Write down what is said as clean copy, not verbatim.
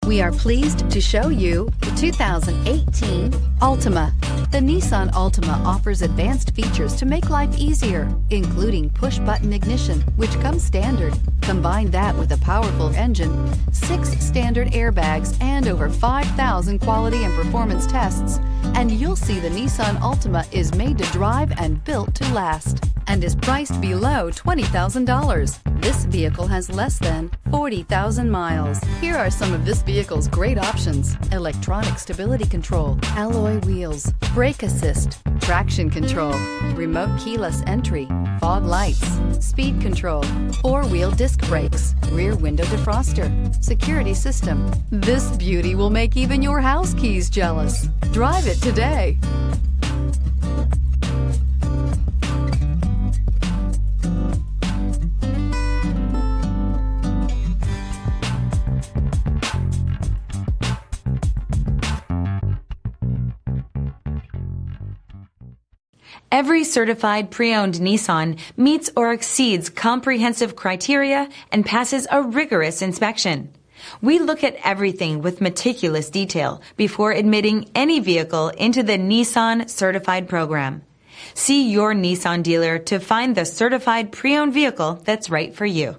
We are pleased to show you the 2018 Altima. The Nissan Altima offers advanced features to make life easier, including push-button ignition, which comes standard. Combine that with a powerful engine, 6 standard airbags, and over 5,000 quality and performance tests, and you'll see the Nissan Altima is made to drive and built to last, and is priced below $20,000. This vehicle has less than 40,000 miles. Here are some of this vehicle's great options: electronic stability control, alloy wheels, brake assist, traction control, remote keyless entry, fog lights, speed control, 4-wheel disc brakes, rear window defroster, security system. This beauty will make even your house keys jealous. Drive it today. Every certified pre-owned Nissan meets or exceeds comprehensive criteria and passes a rigorous inspection. We look at everything with meticulous detail before admitting any vehicle into the Nissan Certified Program. See your Nissan dealer to find the certified pre-owned vehicle that's right for you.